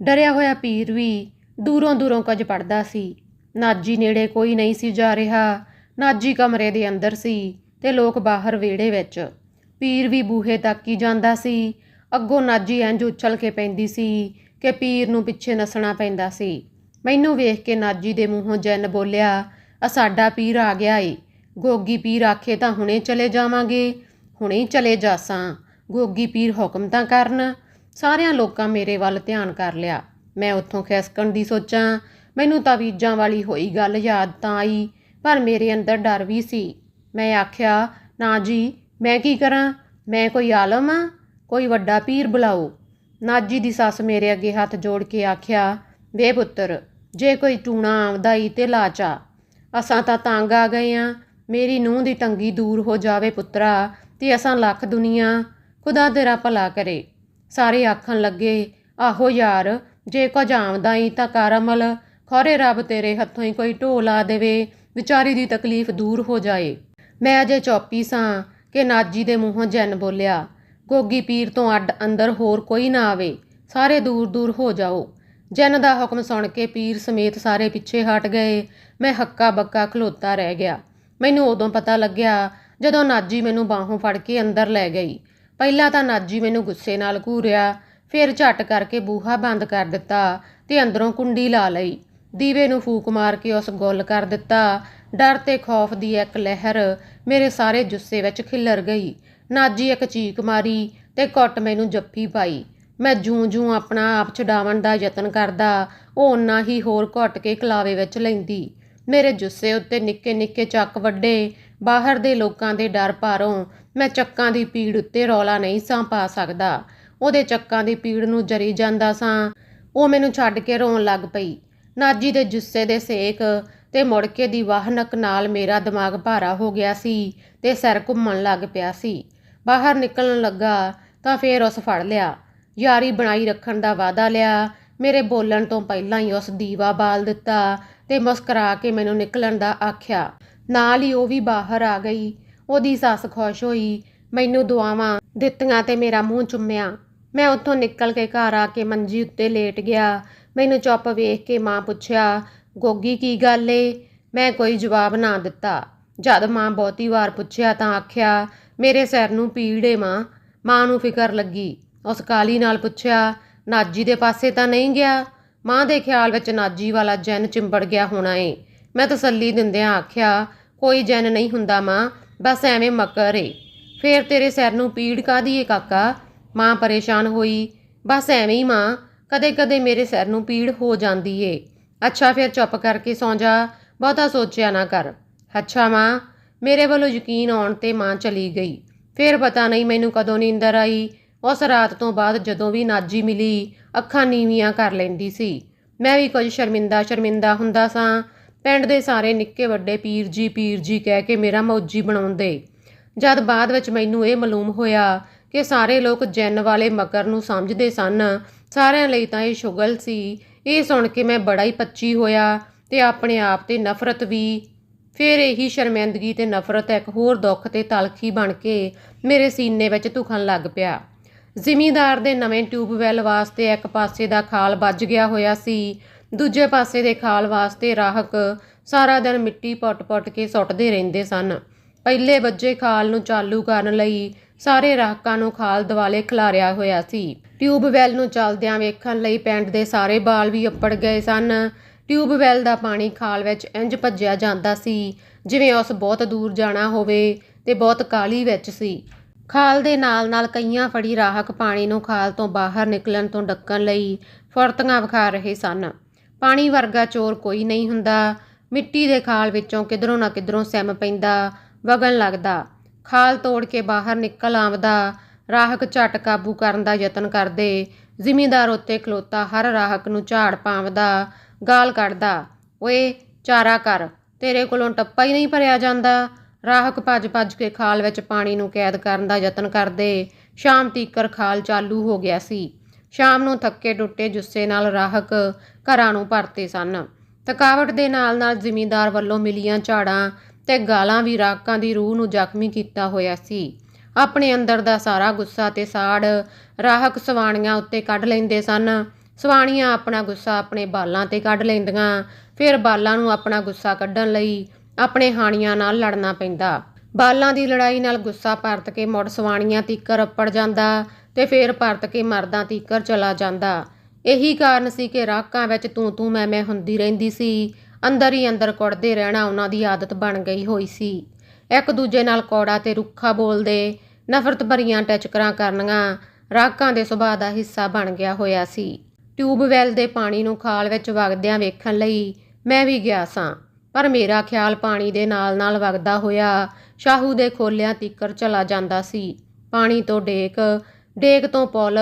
ਡਰਿਆ ਹੋਇਆ ਪੀਰ ਵੀ ਦੂਰੋਂ ਦੂਰੋਂ ਕੁਝ ਪੜਦਾ ਸੀ। ਨਾਜੀ ਨੇੜੇ ਕੋਈ ਨਹੀਂ ਸੀ ਜਾ ਰਿਹਾ। ਨਾਜੀ ਕਮਰੇ ਦੇ ਅੰਦਰ ਸੀ ਤੇ ਲੋਕ ਬਾਹਰ ਵਿਹੜੇ ਵਿੱਚ। ਪੀਰ ਵੀ ਬੂਹੇ ਤੱਕ ਹੀ ਜਾਂਦਾ ਸੀ। ਅੱਗੋਂ ਨਾਜੀ ਇੰਝ ਉਛਲ ਕੇ ਪੈਂਦੀ ਸੀ ਕਿ ਪੀਰ ਨੂੰ ਪਿੱਛੇ ਨੱਸਣਾ ਪੈਂਦਾ ਸੀ। ਮੈਨੂੰ ਵੇਖ ਕੇ ਨਾਜੀ ਦੇ ਮੂੰਹੋਂ ਜੈਨ ਬੋਲਿਆ, ਆ ਸਾਡਾ ਪੀਰ ਆ ਗਿਆ ਏ। ਗੋਗੀ ਪੀਰ ਆਖੇ ਤਾਂ ਹੁਣੇ ਚਲੇ ਜਾਵਾਂਗੇ। ਹੁਣੇ ਚਲੇ ਜਾਸਾਂ, ਗੋਗੀ ਪੀਰ ਹੁਕਮ ਤਾਂ ਕਰਨ। ਸਾਰਿਆਂ ਲੋਕਾਂ ਮੇਰੇ ਵੱਲ ਧਿਆਨ ਕਰ ਲਿਆ। ਮੈਂ ਉੱਥੋਂ ਖਿਸਕਣ ਦੀ ਸੋਚਾਂ। ਮੈਨੂੰ ਤਾਵੀਜ਼ਾਂ ਵਾਲੀ ਹੋਈ ਗੱਲ ਯਾਦ ਤਾਂ ਆਈ, ਪਰ ਮੇਰੇ ਅੰਦਰ ਡਰ ਵੀ ਸੀ। ਮੈਂ ਆਖਿਆ, ਨਾ ਜੀ, ਮੈਂ ਕੀ ਕਰਾਂ? ਮੈਂ ਕੋਈ ਆਲਮ ਆ? ਕੋਈ ਵੱਡਾ ਪੀਰ ਬੁਲਾਓ। ਨਾਜੀ ਦੀ ਸੱਸ ਮੇਰੇ ਅੱਗੇ ਹੱਥ ਜੋੜ ਕੇ ਆਖਿਆ, ਵੇ ਪੁੱਤਰ, ਜੇ ਕੋਈ ਟੂਣਾ ਆਉਂਦਾ ਈ ਤੇ ਲਾ ਚਾ। ਅਸਾਂ ਤਾਂ ਤੰਗ ਆ ਗਏ ਆਂ। ਮੇਰੀ ਨੂੰਹ ਦੀ ਤੰਗੀ ਦੂਰ ਹੋ ਜਾਵੇ ਪੁੱਤਰਾ, ਤੇ ਅਸਾਂ ਲੱਖ ਦੁਨੀਆ। ਖੁਦਾ ਤੇਰਾ ਭਲਾ ਕਰੇ। ਸਾਰੇ ਆਖਣ ਲੱਗੇ, ਆਹੋ ਯਾਰ, ਜੇ ਕੁਝ ਆਉਂਦਾ ਈ ਤਾਂ ਕਰ ਅਮਲ। ਖੌਰੇ ਰੱਬ ਤੇਰੇ ਹੱਥੋਂ ਹੀ ਕੋਈ ਢੋਹ ਲਾ ਦੇਵੇ, ਵਿਚਾਰੀ ਦੀ ਤਕਲੀਫ ਦੂਰ ਹੋ ਜਾਏ। ਮੈਂ ਅਜੇ ਚੌਪੀ ਸਾਂ ਕਿ ਨਾਜੀ ਦੇ ਮੂੰਹੋਂ ਜੈਨ ਬੋਲਿਆ, ਗੋਗੀ ਪੀਰ ਤੋਂ ਅੱਡ ਅੰਦਰ ਹੋਰ ਕੋਈ ਨਾ ਆਵੇ। ਸਾਰੇ ਦੂਰ ਦੂਰ ਹੋ ਜਾਓ। ਜੈਨ ਦਾ ਹੁਕਮ ਸੁਣ ਕੇ ਪੀਰ ਸਮੇਤ ਸਾਰੇ ਪਿੱਛੇ ਹਟ ਗਏ। ਮੈਂ ਹੱਕਾ ਬੱਕਾ ਖਲੋਤਾ ਰਹਿ ਗਿਆ। ਮੈਨੂੰ ਉਦੋਂ ਪਤਾ ਲੱਗਿਆ ਜਦੋਂ ਨਾਜੀ ਮੈਨੂੰ ਬਾਹੋਂ ਫੜ ਕੇ ਅੰਦਰ ਲੈ ਗਈ। ਪਹਿਲਾਂ ਤਾਂ ਨਾਜੀ ਮੈਨੂੰ ਗੁੱਸੇ ਨਾਲ ਘੂਰਿਆ, ਫਿਰ ਝੱਟ ਕਰਕੇ ਬੂਹਾ ਬੰਦ ਕਰ ਦਿੱਤਾ ਤੇ ਅੰਦਰੋਂ ਕੁੰਡੀ ਲਾ ਲਈ। ਦੀਵੇ ਨੂੰ ਫੂਕ ਮਾਰ ਕੇ ਉਸ ਗੁੱਲ ਕਰ ਦਿੱਤਾ। ਡਰ ਤੇ ਖੌਫ ਦੀ ਇੱਕ ਲਹਿਰ ਮੇਰੇ ਸਾਰੇ ਜੁੱਸੇ ਵਿੱਚ ਖਿੱਲਰ ਗਈ। ਨਾਜੀ ਇੱਕ ਚੀਕ ਮਾਰੀ ਤੇ ਕੁੱਟ ਮੈਨੂੰ ਜੱਫੀ ਪਾਈ। ਮੈਂ ਜੂੰ ਆਪਣਾ ਆਪ ਛਡਾਉਣ ਦਾ ਯਤਨ ਕਰਦਾ, ਉਹ ਓਨਾ ਹੀ ਹੋਰ ਘੁੱਟ ਕੇ ਕਲਾਵੇ ਵਿੱਚ ਲੈਂਦੀ। ਮੇਰੇ ਜੁੱਸੇ ਉੱਤੇ ਨਿੱਕੇ ਨਿੱਕੇ ਚੱਕ ਵੱਡੇ। ਬਾਹਰ ਦੇ ਲੋਕਾਂ ਦੇ ਡਰ ਭਾਰੋਂ ਮੈਂ ਚੱਕਾਂ ਦੀ ਪੀੜ ਉੱਤੇ ਰੌਲਾ ਨਹੀਂ ਸਾਂ ਪਾ ਸਕਦਾ। ਉਹਦੇ ਚੱਕਾਂ ਦੀ ਪੀੜ ਨੂੰ ਜਰੀ ਜਾਂਦਾ ਸਾਂ। ਉਹ ਮੈਨੂੰ ਛੱਡ ਕੇ ਰੋਣ ਲੱਗ ਪਈ। ਨਾਜੀ ਦੇ ਜੁੱਸੇ ਦੇ ਸੇਕ ਤੇ ਮੁੜਕੇ ਦੀ ਵਾਹਨਕ ਨਾਲ ਮੇਰਾ ਦਿਮਾਗ ਭਾਰਾ ਹੋ ਗਿਆ ਸੀ ਤੇ ਸਿਰ ਘੁੰਮਣ ਲੱਗ ਪਿਆ ਸੀ। ਬਾਹਰ ਨਿਕਲਣ ਲੱਗਾ ਤਾਂ ਫੇਰ ਉਸ ਫੜ ਲਿਆ। ਯਾਰੀ ਬਣਾਈ ਰੱਖਣ ਦਾ ਵਾਅਦਾ ਲਿਆ। ਮੇਰੇ ਬੋਲਣ ਤੋਂ ਪਹਿਲਾਂ ਹੀ ਉਸ ਦੀਵਾ ਬਾਲ ਦਿੱਤਾ ਤੇ ਮੁਸਕਰਾ ਕੇ ਮੈਨੂੰ ਨਿਕਲਣ ਦਾ ਆਖਿਆ। ਨਾਲ ਹੀ ਉਹ ਵੀ ਬਾਹਰ ਆ ਗਈ। ਉਹਦੀ ਸੱਸ ਖੁਸ਼ ਹੋਈ, ਮੈਨੂੰ ਦੁਆਵਾਂ ਦਿੱਤੀਆਂ ਤੇ ਮੇਰਾ ਮੂੰਹ ਚੁੰਮਿਆ। ਮੈਂ ਉੱਥੋਂ ਨਿਕਲ ਕੇ ਘਰ ਆ ਕੇ ਮੰਜੀ ਉੱਤੇ ਲੇਟ ਗਿਆ। ਮੈਨੂੰ ਚੁੱਪ ਵੇਖ ਕੇ ਮਾਂ ਪੁੱਛਿਆ, ਗੋਗੀ ਕੀ ਗੱਲ ਏ? ਮੈਂ ਕੋਈ ਜਵਾਬ ਨਾ ਦਿੱਤਾ। ਜਦ ਮਾਂ ਬਹੁਤੀ ਵਾਰ ਪੁੱਛਿਆ ਤਾਂ ਆਖਿਆ, ਮੇਰੇ ਸਿਰ ਨੂੰ ਪੀੜ ਏ ਮਾਂ। ਮਾਂ ਨੂੰ ਫਿਕਰ ਲੱਗੀ। ਉਸ ਕਾਲੀ ਨਾਲ ਪੁੱਛਿਆ, ਨਾਜੀ ਦੇ ਪਾਸੇ ਤਾਂ ਨਹੀਂ ਗਿਆ? ਮਾਂ ਦੇ ਖਿਆਲ ਵਿੱਚ ਨਾਜੀ ਵਾਲਾ ਜੈਨ ਚਿੰਬੜ ਗਿਆ ਹੋਣਾ ਏ। ਮੈਂ ਤਸੱਲੀ ਦਿੰਦਿਆਂ ਆਖਿਆ, ਕੋਈ ਜੈਨ ਨਹੀਂ ਹੁੰਦਾ ਮਾਂ, ਬਸ ਐਵੇਂ ਮੱਕਰ ਏ। ਫੇਰ ਤੇਰੇ ਸਿਰ ਨੂੰ ਪੀੜ ਕਾਹਦੀ ਏ ਕਾਕਾ? ਮਾਂ ਪਰੇਸ਼ਾਨ ਹੋਈ। ਬਸ ਐਵੇਂ ਹੀ ਮਾਂ, ਕਦੇ ਕਦੇ ਮੇਰੇ ਸਿਰ ਨੂੰ ਪੀੜ ਹੋ ਜਾਂਦੀ ਏ। ਅੱਛਾ ਫਿਰ ਚੁੱਪ ਕਰਕੇ ਸੌਂ ਜਾ, ਬਹੁਤਾ ਸੋਚਿਆ ਨਾ ਕਰ। ਅੱਛਾ ਮਾਂ। ਮੇਰੇ ਵੱਲੋਂ ਯਕੀਨ ਆਉਣ ਤੇ ਮਾਂ ਚਲੀ ਗਈ। ਫਿਰ ਪਤਾ ਨਹੀਂ ਮੈਨੂੰ ਕਦੋਂ ਨੀਂਦਰ ਆਈ। ਉਸ ਰਾਤ ਤੋਂ ਬਾਅਦ ਜਦੋਂ ਵੀ ਨਾਜੀ ਮਿਲੀ, ਅੱਖਾਂ ਨੀਵੀਆਂ ਕਰ ਲੈਂਦੀ ਸੀ। ਮੈਂ ਵੀ ਕੁਝ ਸ਼ਰਮਿੰਦਾ ਹੁੰਦਾ ਸਾਂ। ਪਿੰਡ ਦੇ ਸਾਰੇ ਨਿੱਕੇ ਵੱਡੇ ਪੀਰ ਜੀ ਕਹਿ ਕੇ ਮੇਰਾ ਮੌਜੀ ਬਣਾਉਂਦੇ। ਜਦ ਬਾਅਦ ਵਿੱਚ ਮੈਨੂੰ ਇਹ ਮਾਲੂਮ ਹੋਇਆ ਕਿ ਸਾਰੇ ਲੋਕ ਜੈਨ ਵਾਲੇ ਮਕਰ ਨੂੰ ਸਮਝਦੇ ਸਨ, ਸਾਰਿਆਂ ਲਈ ਤਾਂ ਇਹ ਸ਼ੁਗਲ ਸੀ। ਇਹ ਸੁਣ ਕੇ ਮੈਂ ਬੜਾ ਹੀ ਪੱਚੀ ਹੋਇਆ ਤੇ ਆਪਣੇ ਆਪ ਤੇ ਨਫ਼ਰਤ ਵੀ। ਫਿਰ ਇਹੀ ਸ਼ਰਮਿੰਦਗੀ ਤੇ ਨਫ਼ਰਤ ਇੱਕ ਹੋਰ ਦੁੱਖ ਤੇ ਤਲਖੀ ਬਣ ਕੇ ਮੇਰੇ ਸੀਨੇ ਵਿੱਚ ਧੁਖਣ ਲੱਗ ਪਿਆ। ਜ਼ਿਮੀਂਦਾਰ ਦੇ ਨਵੇਂ ਟਿਊਬਵੈੱਲ ਵਾਸਤੇ ਇੱਕ ਪਾਸੇ ਦਾ ਖਾਲ ਬੱਝ ਗਿਆ ਹੋਇਆ ਸੀ। ਦੂਜੇ ਪਾਸੇ ਦੇ ਖਾਲ ਵਾਸਤੇ ਰਾਹਕ ਸਾਰਾ ਦਿਨ ਮਿੱਟੀ ਪੁੱਟ ਕੇ ਸੁੱਟਦੇ ਰਹਿੰਦੇ ਸਨ। ਪਹਿਲੇ ਬੱਝੇ ਖਾਲ ਨੂੰ ਚਾਲੂ ਕਰਨ ਲਈ ਸਾਰੇ ਰਾਹਕਾਂ ਨੂੰ ਖਾਲ ਦੁਆਲੇ ਖਿਲਾਰਿਆ ਹੋਇਆ ਸੀ। ਟਿਊਬਵੈੱਲ ਨੂੰ ਚੱਲਦਿਆਂ ਵੇਖਣ ਲਈ ਪਿੰਡ ਦੇ ਸਾਰੇ ਬਾਲ ਵੀ ਅੱਪੜ ਗਏ ਸਨ। ਟਿਊਬਵੈੱਲ ਦਾ ਪਾਣੀ ਖਾਲ ਵਿੱਚ ਇੰਝ ਭੱਜਿਆ ਜਾਂਦਾ ਸੀ ਜਿਵੇਂ ਉਸ ਬਹੁਤ ਦੂਰ ਜਾਣਾ ਹੋਵੇ ਤੇ ਬਹੁਤ ਕਾਹਲੀ ਵਿੱਚ ਸੀ। ਖਾਲ ਦੇ ਨਾਲ ਕਈਆਂ ਫੜੀ ਰਾਹਕ ਪਾਣੀ ਨੂੰ ਖਾਲ ਤੋਂ ਬਾਹਰ ਨਿਕਲਣ ਤੋਂ ਡੱਕਣ ਲਈ ਫੁਰਤੀਆਂ ਵਿਖਾ ਰਹੇ ਸਨ। ਪਾਣੀ ਵਰਗਾ ਚੋਰ ਕੋਈ ਨਹੀਂ ਹੁੰਦਾ। ਮਿੱਟੀ ਦੇ ਖਾਲ ਵਿੱਚੋਂ ਕਿਧਰੋਂ ਨਾ ਕਿਧਰੋਂ ਸਿਮ ਪੈਂਦਾ, ਵਗਣ ਲੱਗਦਾ। ਖਾਲ ਤੋੜ ਕੇ ਬਾਹਰ ਨਿਕਲ ਆਉਂਦਾ। ਰਾਹਕ ਝੱਟ ਕਾਬੂ ਕਰਨ ਦਾ ਯਤਨ ਕਰਦੇ। ਜ਼ਿਮੀਂਦਾਰ ਉੱਤੇ ਖਲੋਤਾ ਹਰ ਰਾਹਕ ਨੂੰ ਝਾੜ ਪਾਉਂਦਾ, ਗਾਲ ਕੱਢਦਾ, ਓਏ ਚਾਰਾ ਕਰ, ਤੇਰੇ ਕੋਲੋਂ ਟੱਪਾ ਹੀ ਨਹੀਂ ਭਰਿਆ ਜਾਂਦਾ। ਰਾਹਕ ਭੱਜ ਕੇ ਖਾਲ ਵਿੱਚ ਪਾਣੀ ਨੂੰ ਕੈਦ ਕਰਨ ਦਾ ਯਤਨ ਕਰਦੇ। ਸ਼ਾਮ ਤੀਕਰ ਖਾਲ ਚਾਲੂ ਹੋ ਗਿਆ ਸੀ। ਸ਼ਾਮ ਨੂੰ ਥੱਕੇ ਟੁੱਟੇ ਜੁੱਸੇ ਨਾਲ ਰਾਹਕ ਘਰਾਂ ਨੂੰ ਪਰਤੇ ਸਨ। ਥਕਾਵਟ ਦੇ ਨਾਲ ਜ਼ਿਮੀਂਦਾਰ ਵੱਲੋਂ ਮਿਲੀਆਂ ਝਾੜਾਂ ਤੇ ਗਾਲਾਂ ਵੀ ਰਾਹਕਾਂ ਦੀ ਰੂਹ ਨੂੰ ਜ਼ਖਮੀ ਕੀਤਾ ਹੋਇਆ ਸੀ। ਆਪਣੇ ਅੰਦਰ ਦਾ ਸਾਰਾ ਗੁੱਸਾ ਤੇ ਸਾੜ ਰਾਹਕ ਸਵਾਣੀਆਂ ਉੱਤੇ ਕੱਢ ਲੈਂਦੇ ਸਨ। ਸਵਾਣੀਆਂ ਆਪਣਾ ਗੁੱਸਾ ਆਪਣੇ ਬਾਲਾਂ 'ਤੇ ਕੱਢ ਲੈਂਦੀਆਂ, ਫਿਰ ਬਾਲਾਂ ਨੂੰ ਆਪਣਾ ਗੁੱਸਾ ਕੱਢਣ ਲਈ ਆਪਣੇ ਹਾਣੀਆਂ ਨਾਲ ਲੜਨਾ ਪੈਂਦਾ। ਬਾਲਾਂ ਦੀ ਲੜਾਈ ਨਾਲ ਗੁੱਸਾ ਪਰਤ ਕੇ ਮੁੜ ਸਵਾਣੀਆਂ ਤੀਕਰ ਅੱਪੜ ਜਾਂਦਾ ਤੇ ਫਿਰ ਪਰਤ ਕੇ ਮਰਦਾਂ ਤੀਕਰ ਚਲਾ ਜਾਂਦਾ। ਇਹੀ ਕਾਰਨ ਸੀ ਕਿ ਰਾਕਾਂ ਵਿੱਚ ਤੂੰ ਮੈਂ ਹੁੰਦੀ ਰਹਿੰਦੀ ਸੀ। ਅੰਦਰ ਹੀ ਅੰਦਰ ਕੁੜਦੇ ਰਹਿਣਾ ਉਹਨਾਂ ਦੀ ਆਦਤ ਬਣ ਗਈ ਹੋਈ ਸੀ। ਇੱਕ ਦੂਜੇ ਨਾਲ ਕੌੜਾ ਤੇ ਰੁੱਖਾ ਬੋਲਦੇ, ਨਫ਼ਰਤ ਭਰੀਆਂ ਟਿਚਕਰਾਂ ਕਰਨੀਆਂ ਰਾਕਾਂ ਦੇ ਸੁਭਾਅ ਦਾ ਹਿੱਸਾ ਬਣ ਗਿਆ ਹੋਇਆ ਸੀ। ਟਿਊਬਵੈੱਲ ਦੇ ਪਾਣੀ ਨੂੰ ਖਾਲ ਵਿੱਚ ਵਗਦਿਆਂ ਵੇਖਣ ਲਈ ਮੈਂ ਵੀ ਗਿਆ ਸਾਂ, ਪਰ ਮੇਰਾ ਖਿਆਲ ਪਾਣੀ ਦੇ ਨਾਲ ਵਗਦਾ ਹੋਇਆ ਸ਼ਾਹੂ ਦੇ ਖੋਲਿਆਂ ਤੀਕਰ ਚਲਾ ਜਾਂਦਾ ਸੀ। ਪਾਣੀ ਤੋਂ ਡੇਕ ਤੋਂ ਪੁੱਲ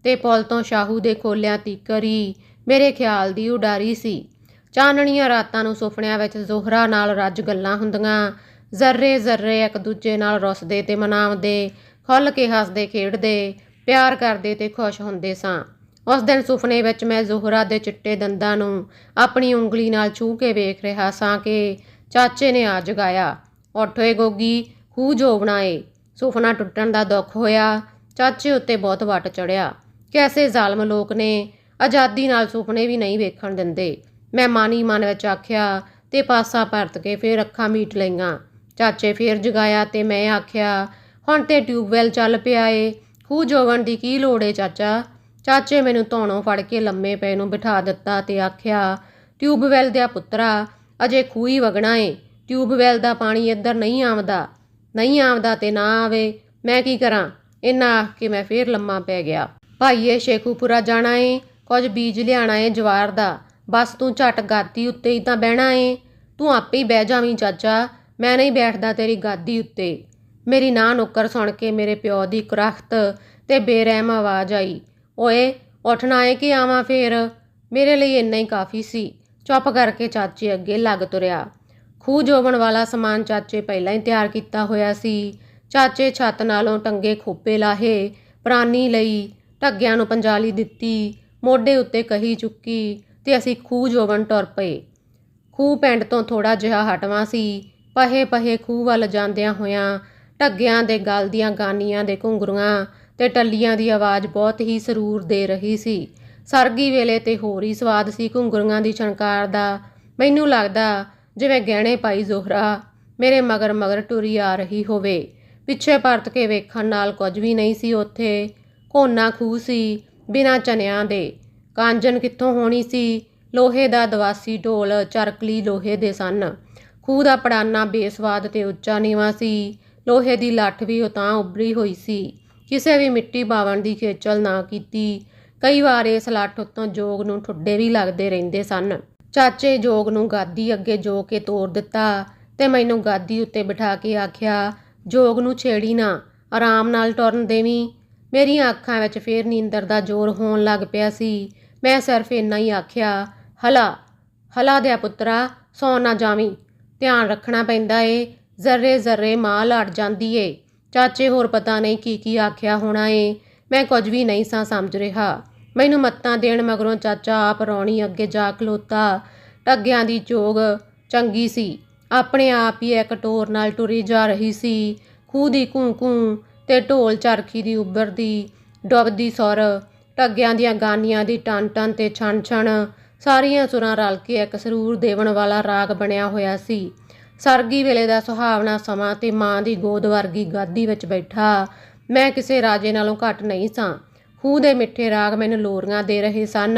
ਤੇ ਪੁੱਲ ਤੋਂ ਸ਼ਾਹੂ ਦੇ ਖੋਲਿਆਂ ਤੀਕਰ ਹੀ ਮੇਰੇ ਖਿਆਲ ਦੀ ਉਡਾਰੀ ਸੀ। ਚਾਨਣੀਆਂ ਰਾਤਾਂ ਨੂੰ ਸੁਪਨਿਆਂ ਵਿੱਚ ਜ਼ੋਹਰਾ ਨਾਲ ਰੱਜ ਗੱਲਾਂ ਹੁੰਦੀਆਂ। ਜ਼ਰਰੇ ਇੱਕ ਦੂਜੇ ਨਾਲ ਰੁੱਸਦੇ ਤੇ ਮਨਾਉਂਦੇ, ਖੁੱਲ੍ਹ ਕੇ ਹੱਸਦੇ ਖੇਡਦੇ, ਪਿਆਰ ਕਰਦੇ ਤੇ ਖੁਸ਼ ਹੁੰਦੇ ਸਾਂ। ਉਸ ਦਿਨ ਸੁਪਨੇ ਵਿੱਚ ਮੈਂ ਜ਼ੋਹਰਾ ਦੇ ਚਿੱਟੇ ਦੰਦਾਂ ਨੂੰ ਆਪਣੀ ਉਂਗਲੀ ਨਾਲ ਛੂਹ ਕੇ ਵੇਖ ਰਿਹਾ ਸਾਂ ਕਿ ਚਾਚੇ ਨੇ ਆ ਜਗਾਇਆ। ਉੱਠ ਓਏ ਗੋਗੀ, ਖੂਹ ਜੋਗਣਾ ਏ। ਸੁਪਨਾ ਟੁੱਟਣ ਦਾ ਦੁੱਖ ਹੋਇਆ। ਚਾਚੇ ਉੱਤੇ ਬਹੁਤ ਵੱਟ ਚੜ੍ਹਿਆ। ਕੈਸੇ ਜ਼ਾਲਮ ਲੋਕ ਨੇ, ਆਜ਼ਾਦੀ ਨਾਲ ਸੁਪਨੇ ਵੀ ਨਹੀਂ ਵੇਖਣ ਦਿੰਦੇ। ਮੈਂ ਮਨ ਹੀ ਮਨ ਵਿੱਚ ਆਖਿਆ ਤੇ ਪਾਸਾ ਪਰਤ ਕੇ ਫਿਰ ਅੱਖਾਂ ਮੀਟ ਲਈਆਂ। ਚਾਚੇ ਫੇਰ ਜਗਾਇਆ ਤੇ ਮੈਂ ਆਖਿਆ, ਹੁਣ ਤੇ ਟਿਊਬਵੈੱਲ ਚੱਲ ਪਿਆ ਏ, ਖੂਹ ਜੋਗਣ ਦੀ ਕੀ ਲੋੜ ਏ ਚਾਚਾ। ਚਾਚੇ ਮੈਨੂੰ ਧੌਣੋਂ ਫੜ ਕੇ ਲੰਮੇ ਪਏ ਨੂੰ ਬਿਠਾ ਦਿੱਤਾ ਤੇ ਆਖਿਆ, ਟਿਊਬਵੈੱਲ ਦਿਆ ਪੁੱਤਰਾ, ਅਜੇ ਖੂਹ ਹੀ ਵਗਣਾ ਏ। ਟਿਊਬਵੈੱਲ ਦਾ ਪਾਣੀ ਇੱਧਰ ਨਹੀਂ ਆਉਂਦਾ ਤੇ ਨਾ ਆਵੇ, ਮੈਂ ਕੀ ਕਰਾਂ। ਇੰਨਾ ਆਖ ਕੇ ਮੈਂ ਫੇਰ ਲੰਮਾ ਪੈ ਗਿਆ। ਭਾਈਏ ਸ਼ੇਖੂਪੁਰਾ ਜਾਣਾ ਏ, ਕੁਝ ਬੀਜ ਲਿਆਣਾ ਏ ਜਵਾਰ ਦਾ। ਬਸ ਤੂੰ ਝੱਟ ਗਾਦੀ ਉੱਤੇ ਹੀ ਤਾਂ ਬਹਿਣਾ ਏ। ਤੂੰ ਆਪੇ ਹੀ ਬਹਿ ਜਾਵੀਂ ਚਾਚਾ, ਮੈਂ ਨਹੀਂ ਬੈਠਦਾ ਤੇਰੀ ਗਾਦੀ ਉੱਤੇ। ਮੇਰੀ ਨਾਂਹ ਨੁੱਕਰ ਸੁਣ ਕੇ ਮੇਰੇ ਪਿਓ ਦੀ ਕੁਰਖਤ ਤੇ ਬੇਰਹਿਮ ਆਵਾਜ਼ ਆਈ, ਓਏ ਉੱਠਣਾ ਏ ਕਿ ਆਵਾਂ ਫੇਰ। ਮੇਰੇ ਲਈ ਇੰਨਾ ਹੀ ਕਾਫੀ ਸੀ। ਚੁੱਪ ਕਰਕੇ ਚਾਚੇ ਅੱਗੇ ਲੱਗ ਤੁਰਿਆ। ਖੂਹ ਜੋਗਣ ਵਾਲਾ ਸਮਾਨ ਚਾਚੇ ਪਹਿਲਾਂ ਹੀ ਤਿਆਰ ਕੀਤਾ ਹੋਇਆ ਸੀ। ਚਾਚੇ ਛੱਤ ਨਾਲੋਂ ਟੰਗੇ ਖੋਪੇ ਲਾਹੇ, ਪ੍ਰਾਨੀ ਲਈ, ਢੱਗਿਆਂ ਨੂੰ ਪੰਜਾਲੀ ਦਿੱਤੀ, ਮੋਢੇ ਉੱਤੇ ਕਹੀ ਚੁੱਕੀ ਤੇ ਅਸੀਂ ਖੂਹ ਜੋਗਣ ਤੁਰ ਪਏ। ਖੂਹ ਪਿੰਡ ਤੋਂ ਥੋੜ੍ਹਾ ਜਿਹਾ ਹਟਵਾਂ ਸੀ। ਪਹੇ ਖੂਹ ਵੱਲ ਜਾਂਦਿਆਂ ਹੋਇਆਂ ਢੱਗਿਆਂ ਦੇ ਗਲ ਦੀਆਂ ਗਾਨੀਆਂ ਦੇ ਘੁੰਗਰੂਆਂ ਤੇ ਟੱਲੀਆਂ ਦੀ ਆਵਾਜ਼ ਬਹੁਤ ਹੀ ਸਰੂਰ ਦੇ ਰਹੀ ਸੀ। ਸਰਗੀ ਵੇਲੇ ਤੇ ਹੋਰ ਹੀ ਸਵਾਦ ਸੀ ਘੁੰਗਰੂਆਂ ਦੀ ਛਣਕਾਰ ਦਾ। ਮੈਨੂੰ ਲੱਗਦਾ ਜਿਵੇਂ ਗਹਿਣੇ ਪਾਈ ਜ਼ੋਹਰਾ ਮੇਰੇ ਮਗਰ ਟੁਰੀ ਆ ਰਹੀ ਹੋਵੇ। ਪਿੱਛੇ ਪਰਤ ਕੇ ਵੇਖਣ ਨਾਲ ਕੁਝ ਵੀ ਨਹੀਂ ਸੀ ਉੱਥੇ। ਕੋਨਾ ਖੂਹ ਸੀ, ਬਿਨਾਂ ਚਨਿਆਂ ਦੇ। ਕਾਂਜਨ ਕਿੱਥੋਂ ਹੋਣੀ ਸੀ। ਲੋਹੇ ਦਾ ਦਵਾਸੀ ਢੋਲ ਚਰਕਲੀ ਲੋਹੇ ਦੇ ਸਨ। ਖੂਹ ਦਾ ਪੜਾਨਾ ਬੇਸਵਾਦ ਤੇ ਉੱਚਾ ਨੀਵਾਂ ਸੀ। ਲੋਹੇ ਦੀ ਲੱਠ ਵੀ ਉਤਾਂਹ ਉੱਭਰੀ ਹੋਈ ਸੀ। ਕਿਸੇ ਵੀ ਮਿੱਟੀ ਬਾਵਣ ਦੀ ਖੇਚਲ ਨਾ ਕੀਤੀ। ਕਈ ਵਾਰ ਇਸ ਲੱਠ ਉੱਤੋਂ ਜੋਗ ਨੂੰ ਠੁੱਡੇ ਵੀ ਲੱਗਦੇ ਰਹਿੰਦੇ ਸਨ। ਚਾਚੇ ਜੋਗ ਨੂੰ ਗਾਦੀ ਅੱਗੇ ਜੋ ਕੇ ਤੋੜ ਦਿੱਤਾ ਤੇ ਮੈਨੂੰ ਗਾਦੀ ਉੱਤੇ ਬਿਠਾ ਕੇ ਆਖਿਆ, ਜੋਗ ਨੂੰ ਛੇੜੀ ਨਾ, ਆਰਾਮ ਨਾਲ ਟੁਰਨ ਦੇਵੀਂ। ਮੇਰੀਆਂ ਅੱਖਾਂ ਵਿੱਚ ਫੇਰ ਨੀਂਦਰ ਦਾ ਜ਼ੋਰ ਹੋਣ ਲੱਗ ਪਿਆ ਸੀ। ਮੈਂ ਸਿਰਫ ਇੰਨਾ ਹੀ ਆਖਿਆ, ਹਲਾ ਦਿਆ ਪੁੱਤਰਾ, ਸੌ ਨਾ ਜਾਵੀਂ। ਧਿਆਨ ਰੱਖਣਾ ਪੈਂਦਾ ਏ, ਜ਼ਰਰੇ ਮਾਂ ਲੜ ਜਾਂਦੀ ਏ। ਚਾਚੇ ਹੋਰ ਪਤਾ ਨਹੀਂ ਕੀ ਆਖਿਆ ਹੋਣਾ ਏ। ਮੈਂ ਕੁਝ ਵੀ ਨਹੀਂ ਸਾਂ ਸਮਝ ਰਿਹਾ। ਮੈਨੂੰ ਮੱਤਾਂ ਦੇਣ ਮਗਰੋਂ ਚਾਚਾ ਆਪ ਰੌਣੀ ਅੱਗੇ ਜਾ ਖਲੋਤਾ। ਢੱਗਿਆਂ ਦੀ ਚੋਗ ਚੰਗੀ ਸੀ, ਆਪਣੇ ਆਪ ਹੀ ਇੱਕ ਟੋਰ ਨਾਲ ਟੁਰੀ ਜਾ ਰਹੀ ਸੀ। ਖੂਹ ਦੀ ਘੂੰ ਤੇ ਢੋਲ ਚਰਖੀ ਦੀ ਉੱਭਰਦੀ ਡੁੱਬਦੀ ਸੁਰ, ਢੱਗਿਆਂ ਦੀਆਂ ਗਾਨੀਆਂ ਦੀ ਟਨ ਤੇ ਛਣ ਸਾਰੀਆਂ ਸੁਰਾਂ ਰਲ ਕੇ ਇੱਕ ਸਰੂਰ ਦੇਵਣ ਵਾਲਾ ਰਾਗ ਬਣਿਆ ਹੋਇਆ ਸੀ। ਸਰਗੀ ਵੇਲੇ ਦਾ ਸੁਹਾਵਣਾ ਸਮਾਂ ਤੇ ਮਾਂ ਦੀ ਗੋਦ ਵਰਗੀ ਗਾਦੀ ਵਿੱਚ ਬੈਠਾ ਮੈਂ ਕਿਸੇ ਰਾਜੇ ਨਾਲੋਂ ਘੱਟ ਨਹੀਂ ਸਾਂ। ਖੂਹ ਦੇ ਮਿੱਠੇ ਰਾਗ ਮੈਨੂੰ ਲੋਰੀਆਂ ਦੇ ਰਹੇ ਸਨ।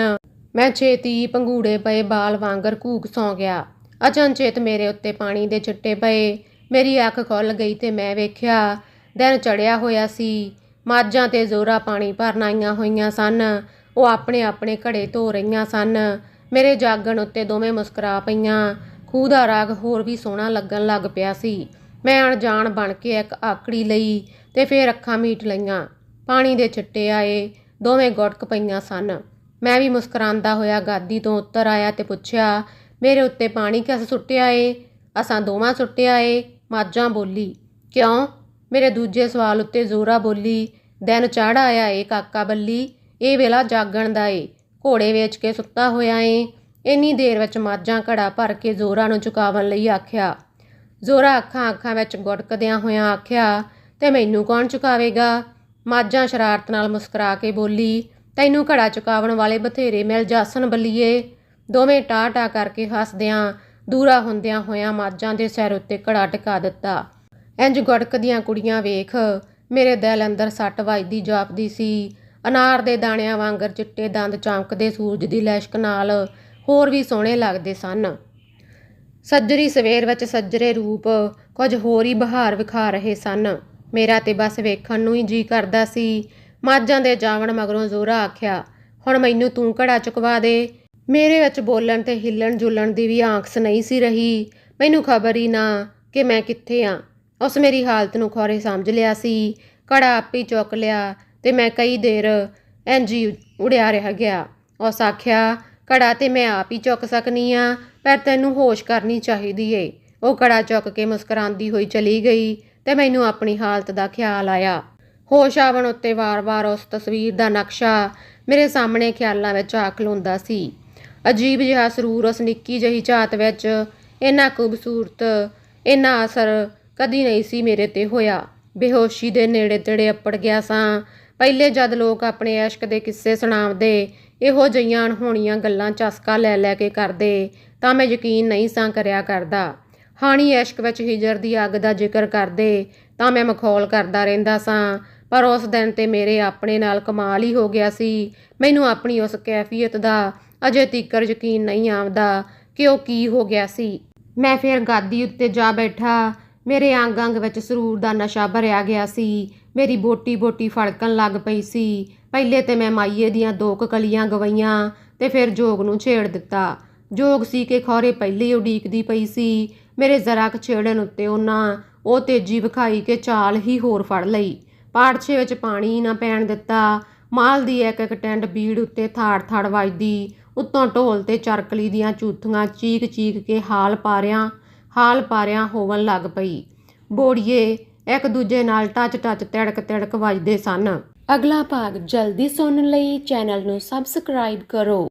ਮੈਂ ਛੇਤੀ ਪੰਘੂੜੇ ਪਏ ਬਾਲ ਵਾਂਗਰ ਘੂਕ ਸੌਂ ਗਿਆ। ਅਚਨਚੇਤ ਮੇਰੇ ਉੱਤੇ ਪਾਣੀ ਦੇ ਛਿੱਟੇ ਪਏ। ਮੇਰੀ ਅੱਖ ਖੁੱਲ੍ਹ ਗਈ ਤੇ ਮੈਂ ਵੇਖਿਆ ਦਿਨ ਚੜ੍ਹਿਆ ਹੋਇਆ ਸੀ। ਮੱਝਾਂ ਤੇ ਜ਼ੋਰਾ ਪਾਣੀ ਭਰਨ ਆਈਆਂ ਹੋਈਆਂ ਸਨ। ਉਹ ਆਪਣੇ ਘੜੇ ਧੋ ਰਹੀਆਂ ਸਨ। ਮੇਰੇ ਜਾਗਣ ਉੱਤੇ ਦੋਵੇਂ ਮੁਸਕਰਾ ਪਈਆਂ। ਖੂਹ ਦਾ ਰਾਗ ਹੋਰ ਵੀ ਸੋਹਣਾ ਲੱਗਣ ਲੱਗ ਪਿਆ ਸੀ। ਮੈਂ ਅਣਜਾਣ ਬਣ ਕੇ ਇੱਕ ਆਕੜੀ ਲਈ ਤੇ ਫੇਰ ਅੱਖਾਂ ਮੀਟ ਲਈਆਂ। ਪਾਣੀ ਦੇ ਛਿੱਟੇ ਆਏ, ਦੋਵੇਂ ਗੁੜਕ ਪਈਆਂ ਸਨ। ਮੈਂ ਵੀ ਮੁਸਕਰਾਉਂਦਾ ਹੋਇਆ ਗਾਦੀ ਤੋਂ ਉੱਤਰ ਆਇਆ ਤੇ ਪੁੱਛਿਆ, ਮੇਰੇ ਉੱਤੇ ਪਾਣੀ ਕਿਸ ਸੁੱਟਿਆ ਏ। ਅਸਾਂ ਦੋਵਾਂ ਸੁੱਟਿਆ ਏ, ਮਾਝਾਂ ਬੋਲੀ। ਕਿਉਂ? ਮੇਰੇ ਦੂਜੇ ਸਵਾਲ ਉੱਤੇ ਜ਼ੋਰਾ ਬੋਲੀ, ਦਿਨ ਚੜ੍ਹ ਆਇਆ ਏ ਕਾਕਾ ਬੱਲੀ, ਇਹ ਵੇਲਾ ਜਾਗਣ ਦਾ ਏ। ਘੋੜੇ ਵੇਚ ਕੇ ਸੁੱਤਾ ਹੋਇਆ ਏ। ਇੰਨੀ ਦੇਰ ਵਿੱਚ ਮਾਝਾਂ ਘੜਾ ਭਰ ਕੇ ਜ਼ੋਰਾ ਨੂੰ ਚੁਕਾਵਣ ਲਈ ਆਖਿਆ। ਜ਼ੋਰਾ ਅੱਖਾਂ ਵਿੱਚ ਗੁੜਕਦਿਆਂ ਹੋਇਆਂ ਆਖਿਆ, ਤੇ ਮੈਨੂੰ ਕੌਣ ਚੁਕਾਵੇਗਾ। ਮਾਝਾਂ ਸ਼ਰਾਰਤ ਨਾਲ ਮੁਸਕਰਾ ਕੇ ਬੋਲੀ, ਤੈਨੂੰ ਘੜਾ ਚੁਕਾਉਣ ਵਾਲੇ ਬਥੇਰੇ ਮਿਲ ਜਾਸਨ ਬੱਲੀਏ। ਦੋਵੇਂ ਟਾਹ ਕਰਕੇ ਹੱਸਦਿਆਂ ਦੂਰਾ ਹੁੰਦਿਆਂ ਹੋਇਆਂ ਮਾਝਾਂ ਦੇ ਸਿਰ ਉੱਤੇ ਘੜਾ ਟਿਕਾ ਦਿੱਤਾ। ਇੰਜ ਗੁੜਕਦੀਆਂ ਕੁੜੀਆਂ ਵੇਖ ਮੇਰੇ ਦਿਲ ਅੰਦਰ ਸੱਟ ਵੱਜਦੀ ਜਾਪਦੀ ਸੀ। ਅਨਾਰ ਦੇ ਦਾਣਿਆਂ ਵਾਂਗਰ ਚਿੱਟੇ ਦੰਦ ਚਮਕਦੇ ਸੂਰਜ ਦੀ ਲਿਸ਼ਕ ਨਾਲ ਹੋਰ ਵੀ ਸੋਹਣੇ ਲੱਗਦੇ ਸਨ। ਸੱਜਰੀ ਸਵੇਰ ਵਿੱਚ ਸੱਜਰੇ ਰੂਪ ਕੁਝ ਹੋਰ ਹੀ ਬਹਾਰ ਵਿਖਾ ਰਹੇ ਸਨ। ਮੇਰਾ ਤੇ ਬਸ ਵੇਖਣ ਨੂੰ ਹੀ ਜੀ ਕਰਦਾ ਸੀ। ਮਾਝਾਂ ਦੇ ਜਾਵਣ ਮਗਰੋਂ ਜ਼ੋਰਾ ਆਖਿਆ, ਹੁਣ ਮੈਨੂੰ ਤੂੰ ਘੜਾ ਚੁਕਵਾ ਦੇ। ਮੇਰੇ ਵਿੱਚ ਬੋਲਣ ਤੇ ਹਿੱਲਣ ਜੁਲਣ ਦੀ ਵੀ ਆਂਕਸ ਨਹੀਂ ਸੀ ਰਹੀ। ਮੈਨੂੰ ਖਬਰ ਹੀ ਨਾ ਕਿ ਮੈਂ ਕਿੱਥੇ ਆਂ। ਉਸ ਮੇਰੀ ਹਾਲਤ ਨੂੰ ਖੌਰੇ ਸਮਝ ਲਿਆ ਸੀ। ਘੜਾ ਆਪੇ ਚੁੱਕ ਲਿਆ ਤੇ ਮੈਂ ਕਈ ਦੇਰ ਇੰਝ ਹੀ ਉੜਿਆ ਰਹਿ ਗਿਆ। ਉਸ ਆਖਿਆ, ਘੜਾ ਤੇ ਮੈਂ ਆਪ ਹੀ ਚੁੱਕ ਸਕਨੀ ਆ, ਪਰ ਤੈਨੂੰ ਹੋਸ਼ ਕਰਨੀ ਚਾਹੀਦੀ ਏ। ਉਹ ਘੜਾ ਚੁੱਕ ਕੇ ਮੁਸਕਰਾਉਂਦੀ ਹੋਈ ਚਲੀ ਗਈ ਤੇ ਮੈਨੂੰ ਆਪਣੀ ਹਾਲਤ ਦਾ ਖਿਆਲ ਆਇਆ। ਹੋਸ਼ ਆਵਣ ਉੱਤੇ ਵਾਰ-ਵਾਰ ਉਸ ਤਸਵੀਰ ਦਾ ਨਕਸ਼ਾ ਮੇਰੇ ਸਾਹਮਣੇ ਖਿਆਲਾਂ ਵਿੱਚ ਆ ਖਲੋਂਦਾ ਸੀ। ਅਜੀਬ ਜਿਹਾ ਸਰੂਰ ਉਸ ਨਿੱਕੀ ਜਿਹੀ ਝਾਤ ਵਿੱਚ ਇੰਨਾ ਖੂਬਸੂਰਤ, ਇੰਨਾ ਅਸਰ ਕਦੀ ਨਹੀਂ ਸੀ ਮੇਰੇ ਤੇ ਹੋਇਆ। ਬੇਹੋਸ਼ੀ ਦੇ ਨੇੜੇ ਤੇੜੇ ਅੱਪੜ ਗਿਆ ਸਾਂ। ਪਹਿਲੇ ਜਦ ਲੋਕ ਆਪਣੇ ਇਸ਼ਕ ਦੇ ਕਿੱਸੇ ਸੁਣਾਉਂਦੇ, ਇਹੋ ਜਿਹੀਆਂ ਅਣਹੋਣੀਆਂ ਗੱਲਾਂ ਚਸਕਾ ਲੈ ਲੈ ਕੇ ਕਰਦੇ ਤਾਂ ਮੈਂ ਯਕੀਨ ਨਹੀਂ ਸਾਂ ਕਰਿਆ ਕਰਦਾ। ਹਾਣੀ ਇਸ਼ਕ ਵਿੱਚ ਹਿਜਰ ਦੀ ਅੱਗ ਦਾ ਜ਼ਿਕਰ ਕਰਦੇ ਤਾਂ ਮੈਂ ਮਖੌਲ ਕਰਦਾ ਰਹਿੰਦਾ ਸਾਂ। ਪਰ ਉਸ ਦਿਨ ਤੇ ਮੇਰੇ ਆਪਣੇ ਨਾਲ ਕਮਾਲ ਹੀ ਹੋ ਗਿਆ ਸੀ। ਮੈਨੂੰ ਆਪਣੀ ਉਸ ਕੈਫੀਅਤ ਦਾ ਅਜੇ ਤੀਕਰ ਯਕੀਨ ਨਹੀਂ ਆਉਂਦਾ ਕਿ ਉਹ ਕੀ ਹੋ ਗਿਆ ਸੀ। ਮੈਂ ਫਿਰ ਗਾਦੀ ਉੱਤੇ ਜਾ ਬੈਠਾ। ਮੇਰੇ ਅੰਗ ਵਿੱਚ ਸਰੂਰ ਦਾ ਨਸ਼ਾ ਭਰਿਆ ਗਿਆ ਸੀ। ਮੇਰੀ ਬੋਟੀ ਫੜਕਣ ਲੱਗ ਪਈ ਸੀ। ਪਹਿਲੇ ਤੇ ਮੈਂ ਮਾਈਏ ਦੀਆਂ 2 ਕਲੀਆਂ ਗਵਾਈਆਂ ਤੇ ਫਿਰ ਜੋਗ ਨੂੰ ਛੇੜ ਦਿੱਤਾ। ਜੋਗ ਸੀ ਕਿ ਖੌਰੇ ਪਹਿਲੇ ਹੀ ਉਡੀਕਦੀ ਪਈ ਸੀ। ਮੇਰੇ ਜ਼ਰਾ ਕੁ ਛੇੜਨ ਉੱਤੇ ਉਹ ਤੇਜ਼ੀ ਵਿਖਾਈ ਕਿ ਚਾਲ ਹੀ ਹੋਰ ਫੜ ਲਈ। ਪਾੜਛੇ ਵਿੱਚ ਪਾਣੀ ਨਾ ਪੈਣ ਦਿੱਤਾ। ਮਾਲ ਦੀ ਇੱਕ ਟੈਂਡ ਬੀੜ ਉੱਤੇ ਥਾੜ ਵੱਜਦੀ। ਉੱਤੋਂ ਢੋਲ ਤੇ ਚਰਕਲੀ ਦੀਆਂ ਚੂਥੀਆਂ ਚੀਕ ਕੇ ਹਾਲ ਪਾਰਿਆਂ ਹੋਵਣ ਲੱਗ ਪਈ। ਬੋੜੀਏ ਇੱਕ ਦੂਜੇ ਨਾਲ ਟੱਚ ਤਿੜਕ ਵੱਜਦੇ ਸਨ। ਅਗਲਾ ਭਾਗ ਜਲਦੀ ਸੁਣਨ ਲਈ ਚੈਨਲ ਨੂੰ ਸਬਸਕ੍ਰਾਈਬ ਕਰੋ।